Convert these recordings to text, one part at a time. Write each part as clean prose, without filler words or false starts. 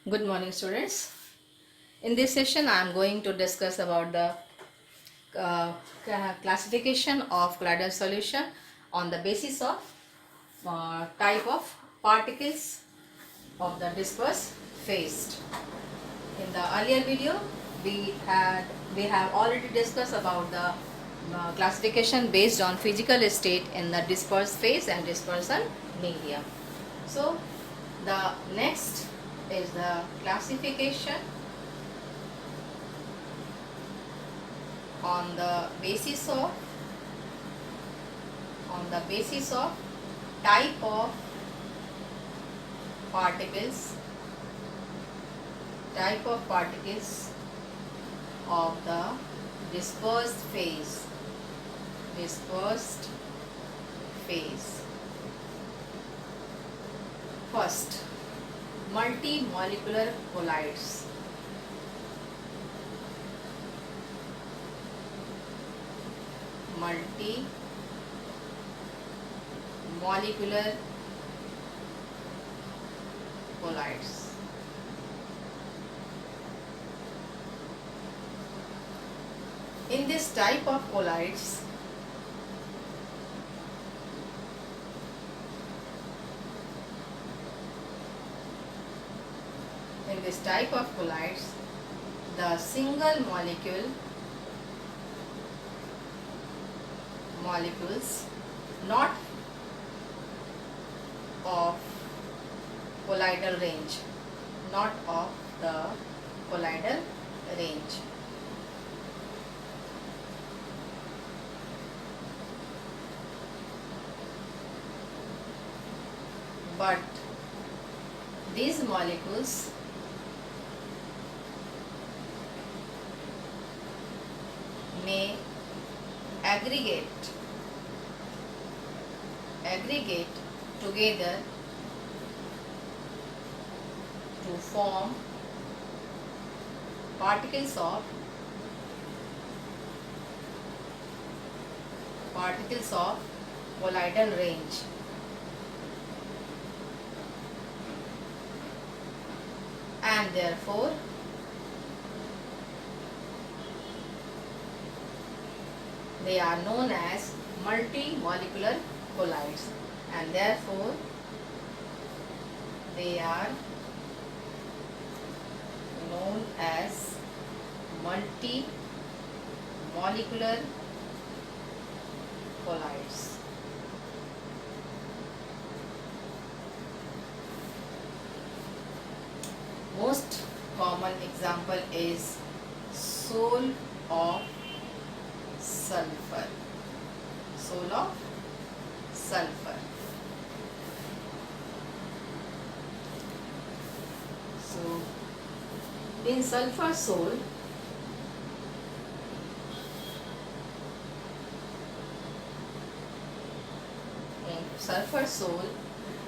Good morning, students. In this session, I am going to discuss about the classification of colloidal solution on the basis of type of particles of the dispersed phase. In the earlier video, we have already discussed about the classification based on physical state in the dispersed phase and dispersion medium. So, the next is the classification on the basis of type of particles of the dispersed phase. First, multimolecular colloids. Multimolecular colloids. In this type of colloids, the single molecules not of colloidal range, but these molecules may aggregate together to form particles of colloidal range, and therefore they are known as multimolecular colloids, and therefore they are known as multimolecular colloids. Most common example is sol of sulfur. So, in sulfur sol,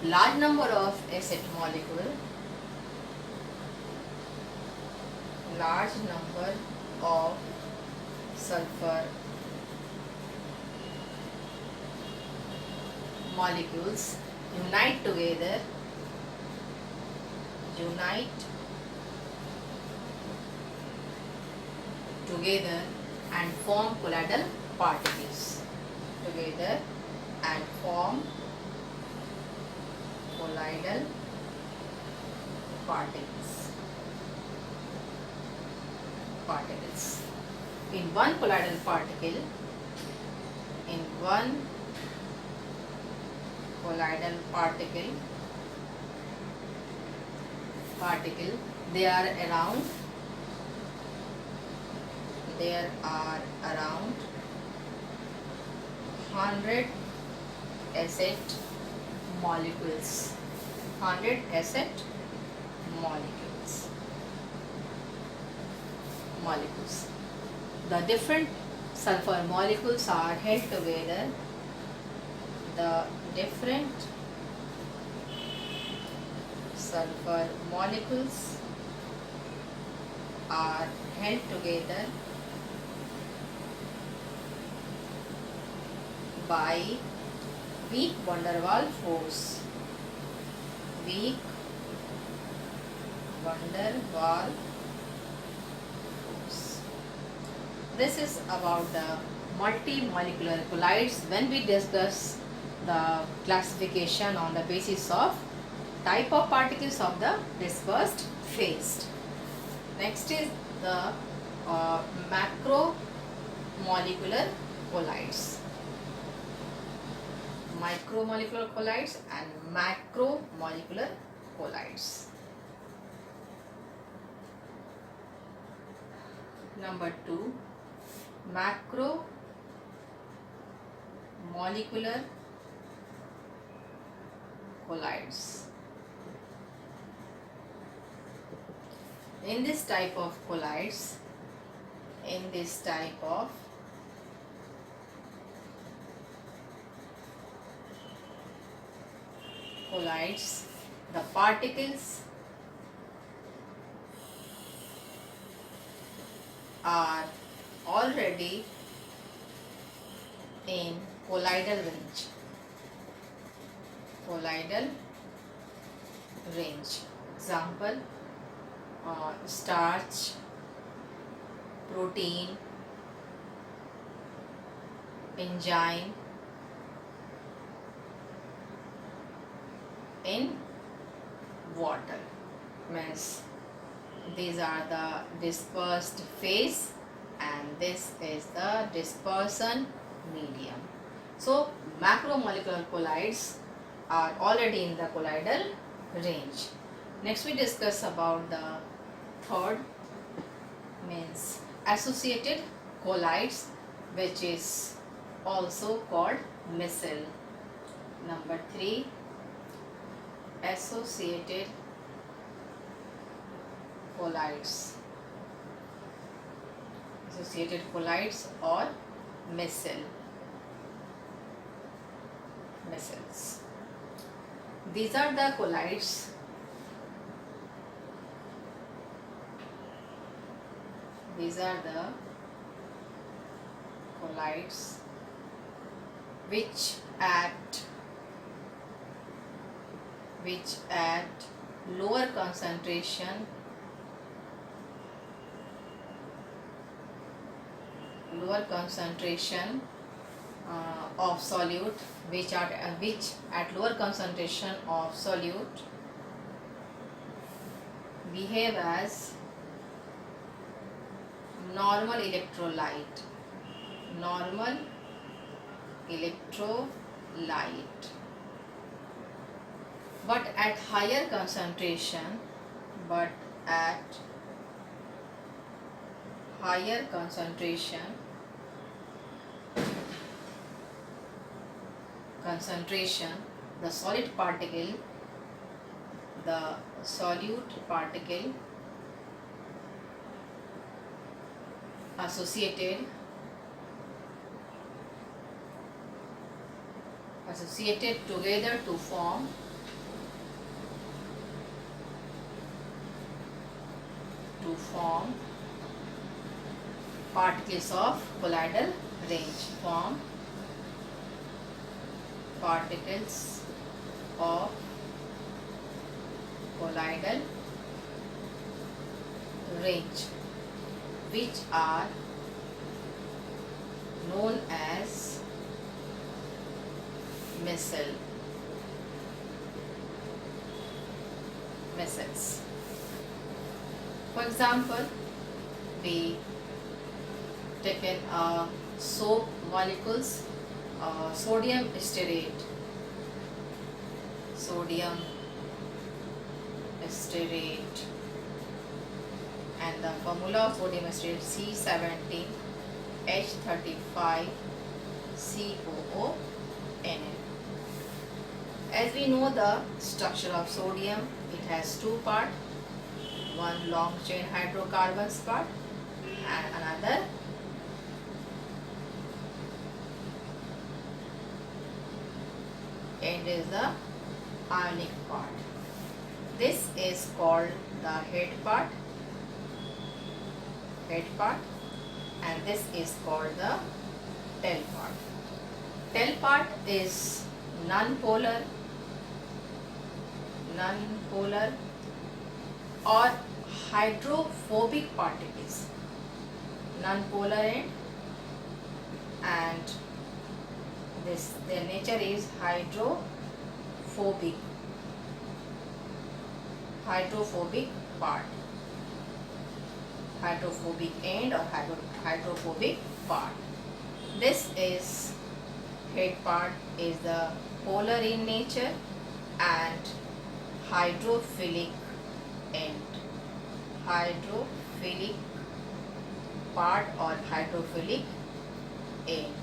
large number of acid molecule, large number of sulfur molecules unite together and form colloidal particles. In one colloidal particle, there are around 100 acid molecules. The different sulfur molecules are held together. The different sulfur molecules are held together by weak van der Waals force. van der Waal force. This is about the multi-molecular colloids when we discuss the classification on the basis of type of particles of the dispersed phase. Next is the macromolecular colloids. Micromolecular colloids and macromolecular colloids. Number 2, macromolecular colloids. In this type of colloids, the particles are already in colloidal range. Example, starch, protein, enzyme in water. Means these are the dispersed phase and this is the dispersion medium. So macromolecular colloids are already in the colloidal range. Next we discuss about the third, means associated colloids, which is also called micelle. Number 3, associated colloids or micelles. These are the colloids which at lower concentration of solute, which at lower concentration of solute behave as normal electrolyte, but at higher concentration, the solute particle associated together to form particles of colloidal range. Which are known as micelles. For example, we taken soap molecules, sodium stearate, and the formula of sodium stearate C17H35COONN. As we know the structure of sodium, it has two parts, one long chain hydrocarbons part and another end is the ionic part. This is called the head part, and this is called the tail part. Tail part is non-polar or hydrophobic particles, non-polar end, and this their nature is hydrophobic part, hydrophobic end or hydrophobic part. This is head part is the polar in nature and hydrophilic end, hydrophilic part or hydrophilic end.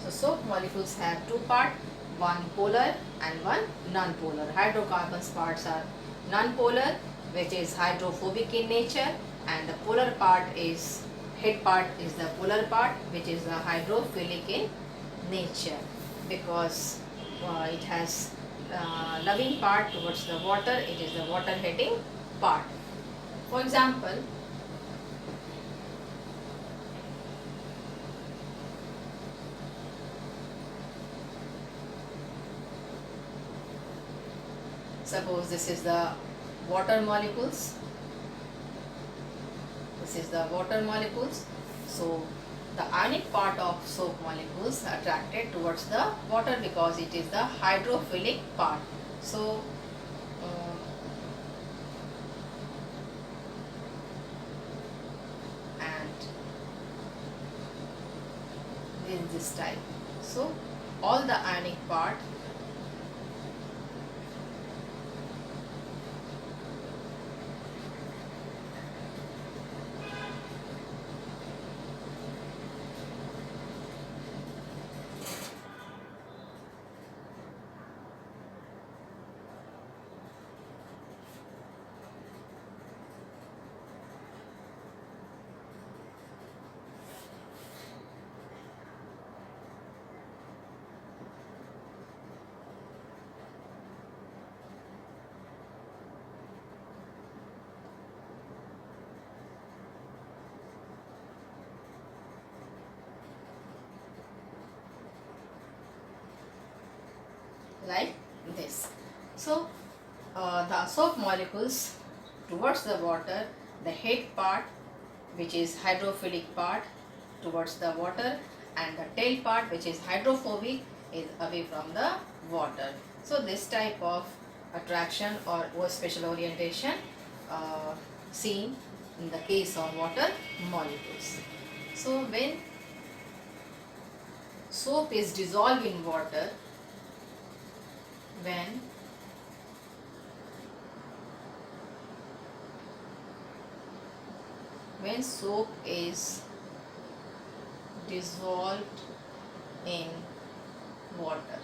So soap molecules have two parts, one polar and one non-polar. Hydrocarbons parts are non-polar, which is hydrophobic in nature, and the polar part is, head part is the polar part, which is the hydrophilic in nature, because it has loving part towards the water. It is the water heading part. For example, suppose this is the water molecules. This is the water molecules. So the ionic part of soap molecules attracted towards the water because it is the hydrophilic part. So and in this type. So all the ionic part like this. So the soap molecules towards the water, the head part, which is hydrophilic part, towards the water, and the tail part, which is hydrophobic, is away from the water. So this type of attraction or special orientation seen in the case of water molecules. So when soap is dissolved in water, when soap is dissolved in water,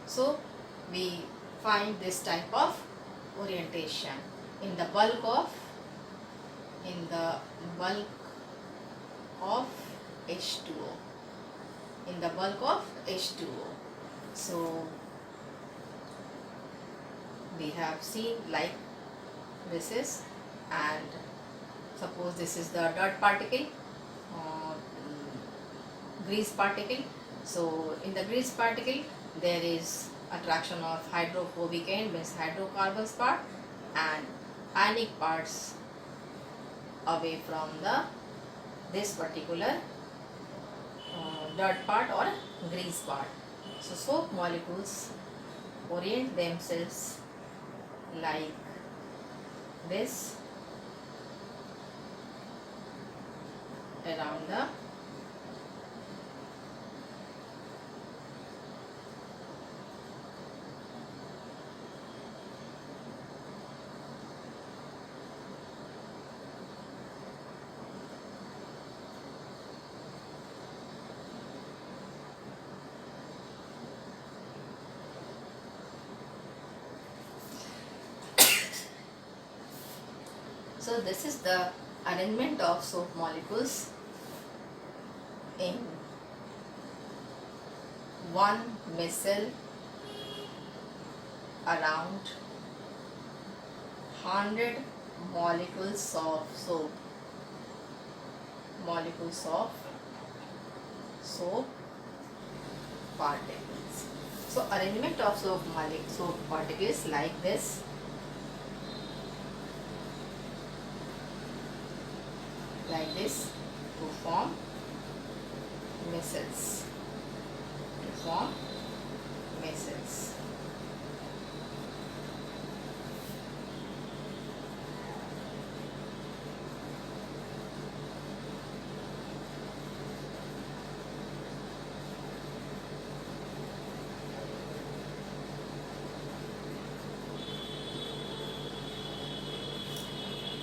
so we find this type of orientation in the bulk of H2O, in the bulk of H2O. So we have seen like this is, and suppose this is the dirt particle or grease particle. So in the grease particle there is attraction of hydrophobic end, means hydrocarbons part, and ionic parts away from this particular dirt part or grease part. So soap molecules orient themselves like this around the So this is the arrangement of soap molecules in one micelle around 100 molecules of soap, particles. So arrangement of soap particles like this. Like this to form micelles. To form micelles.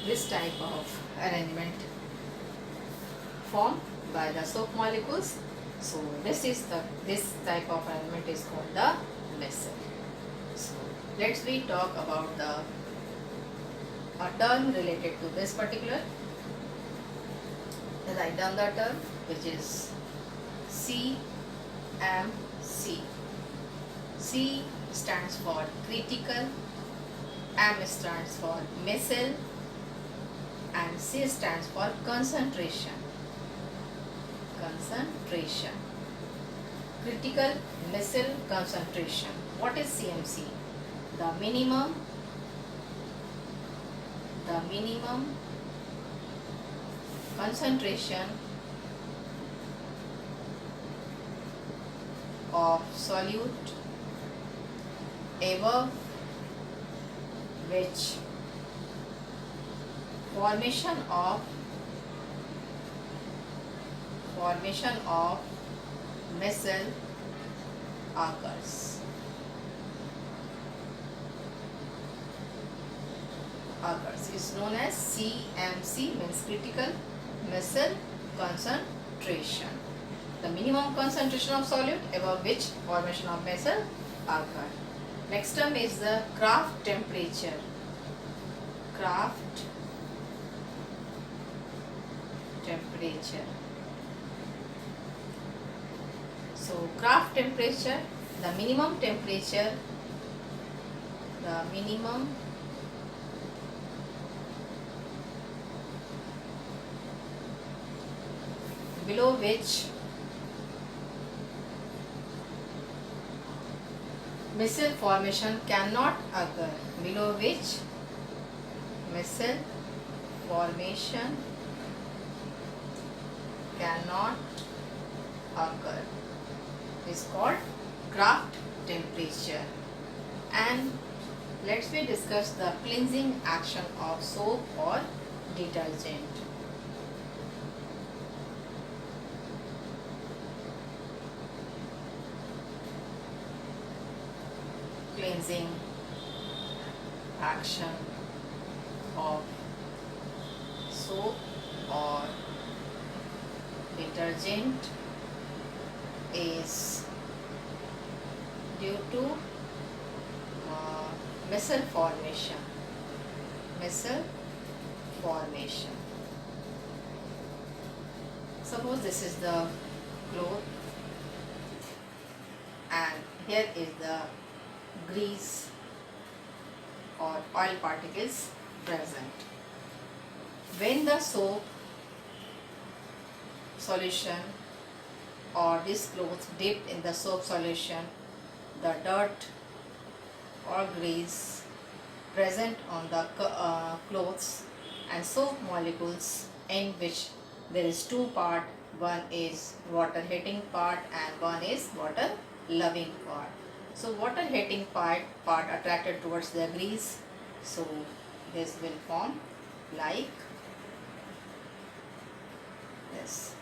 This type of arrangement formed by the soap molecules. So this type of arrangement is called the micelle. So let's we talk about a term related to this particular. Write down the term, which is CMC. C stands for critical, M stands for micelle, and C stands for concentration. Concentration. Critical micelle concentration. What is CMC? The minimum concentration of solute above which formation of micelle occurs. Is known as CMC, means critical micelle concentration. The minimum concentration of solute above which formation of micelle occur. Next term is the Kraft temperature. Kraft temperature. So Kraft temperature, the minimum temperature, below which micelle formation cannot occur. Below which micelle formation cannot occur is called Kraft temperature. And let's we discuss the cleansing action of soap or detergent. Cleansing action of soap or detergent is due to micelle formation. Suppose this is the cloth and here is the grease or oil particles present. When the soap solution or this cloth dipped in the soap solution, the dirt or grease present on the clothes and soap molecules, in which there is two part, one is water heating part and one is water loving part. So water heating part attracted towards the grease, so this will form like this.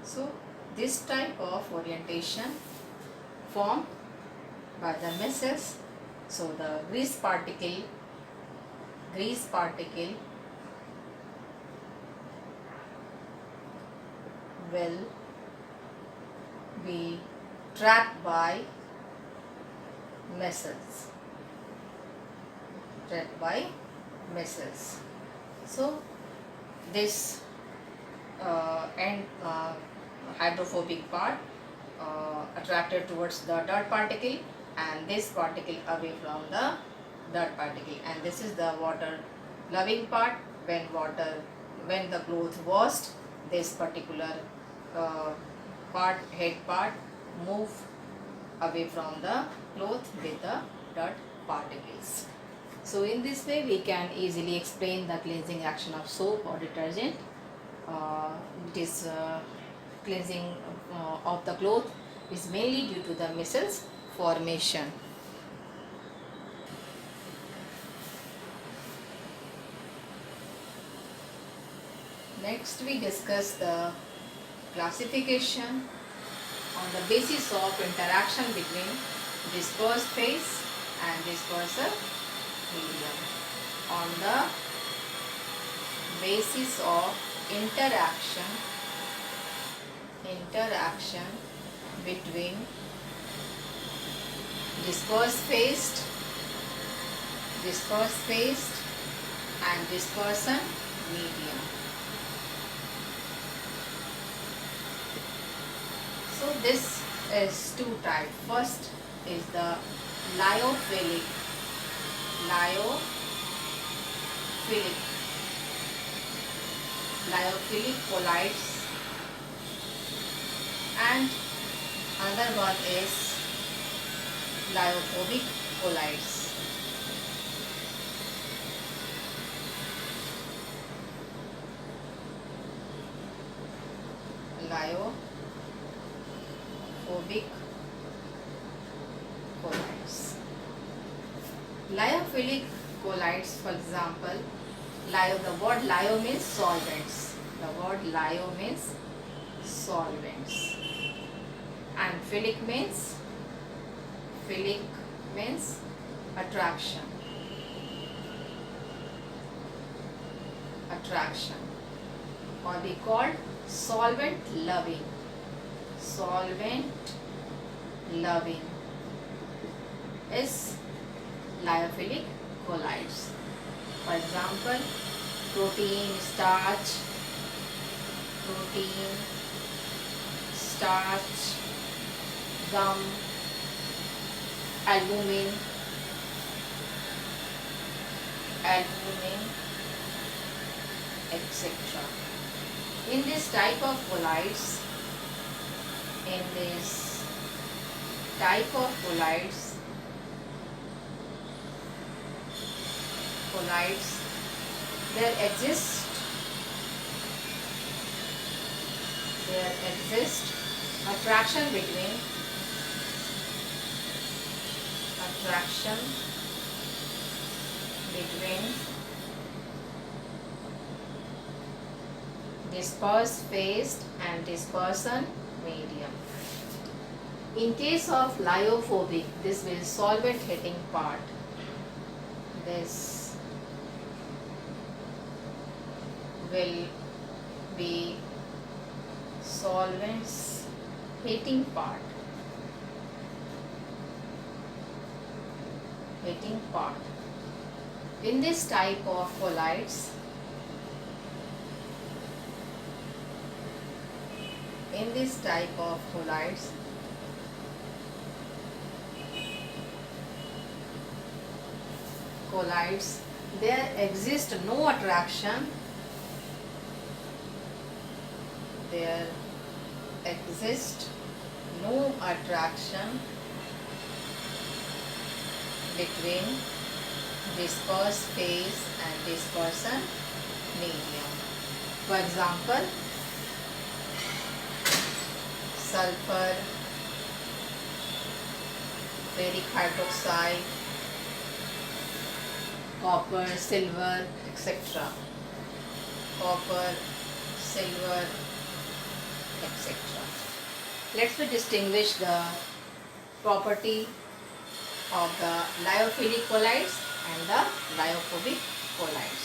So this type of orientation formed by the micelles. So the grease particle will be trapped by missiles. Trapped by missiles. So this hydrophobic part attracted towards the dirt particle, and this particle away from the dirt particle, and this is the water loving part. When the cloth washed, this particular head part move away from the cloth with the dirt particles. So in this way we can easily explain the cleansing action of soap or detergent. It is cleansing of the cloth is mainly due to the micelles formation. Next we discuss the classification on the basis of interaction between dispersed phase and dispersal medium. On the basis of interaction between dispersed phase and dispersion medium. So this is two types. First is the lyophilic colloids, and another one is lyophobic colloids. Lyophobic colloids. Lyophilic colloids, for example, the word lyo means solvents. The word lyo means solvents, and philic means attraction, or be called solvent loving is lyophilic colloids. For example, protein, starch, gum, albumin, etc. In this type of colloids, there exists attraction between dispersed phase and dispersion medium. In case of lyophobic, this will solvent hitting part. This will be solvents hitting part. In this type of colloids, there exists no attraction. There exists no attraction between dispersed phase and dispersion medium. For example, sulfur, ferric hydroxide, copper, silver, etc. Let's distinguish the property of the lyophilic colloids and the lyophobic colloids.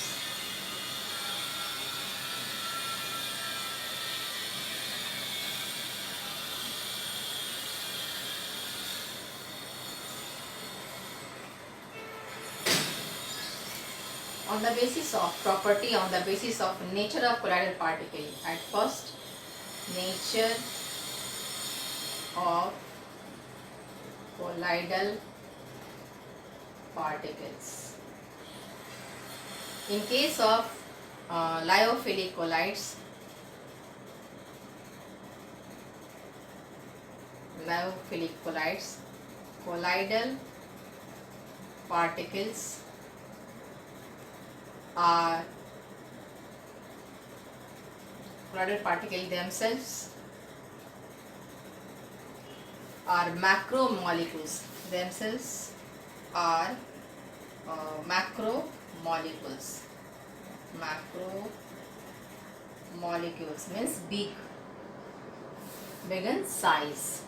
On the basis of property, on the basis of nature of colloidal particle. At first, nature of colloidal particles. In case of lyophilic colloids, colloidal particles are colloidal particles themselves are macromolecules. Themselves are macromolecules. Macromolecules means big in size.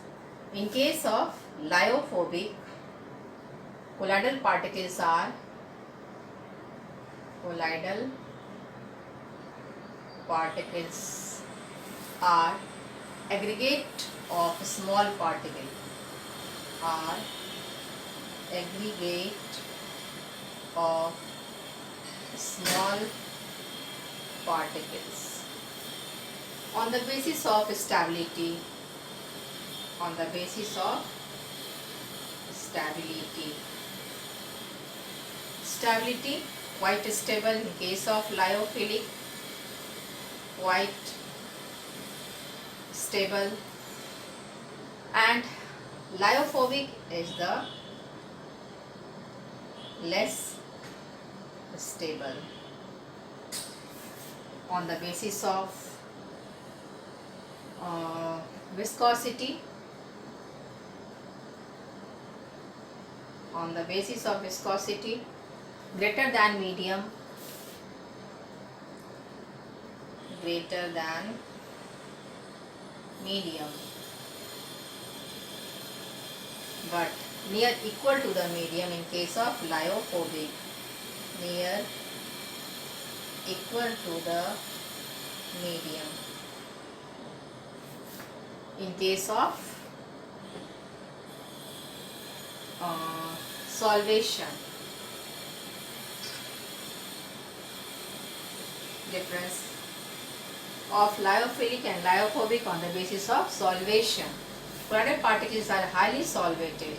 In case of lyophobic, colloidal particles are aggregate of small particle. Aggregate of small particles. On the basis of stability, stability quite stable. In case of lyophilic, quite stable, and lyophobic is the less stable. On the basis of viscosity, greater than medium, but near equal to the medium in case of lyophobic, near equal to the medium. In case of solvation, difference of lyophilic and lyophobic on the basis of solvation. Colloidal particles are highly solvated.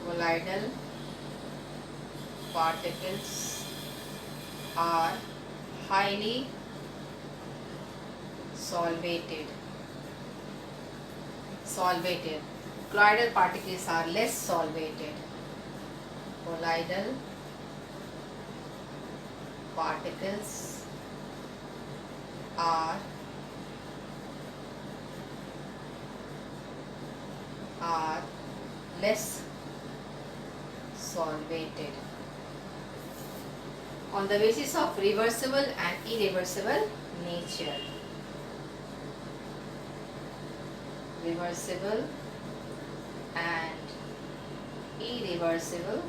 Colloidal particles are highly solvated. Colloidal particles are less solvated. Colloidal particles are less solvated. On the basis of reversible and irreversible nature. Reversible and irreversible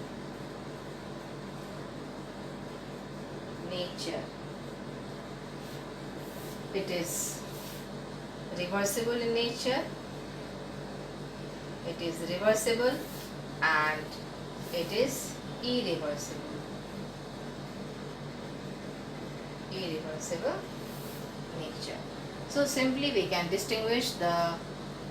nature. It is reversible in nature, it is reversible, and it is irreversible. Nature. So simply we can distinguish the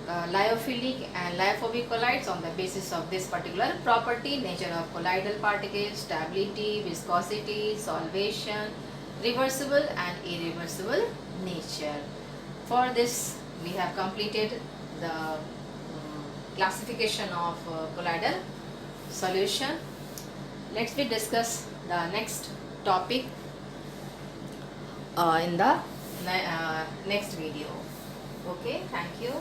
lyophilic and lyophobic colloids on the basis of this particular property: nature of colloidal particles, stability, viscosity, solvation, reversible and irreversible nature. For this we have completed the classification of colloidal solution. Let's we discuss the next topic in the next video. Okay, thank you.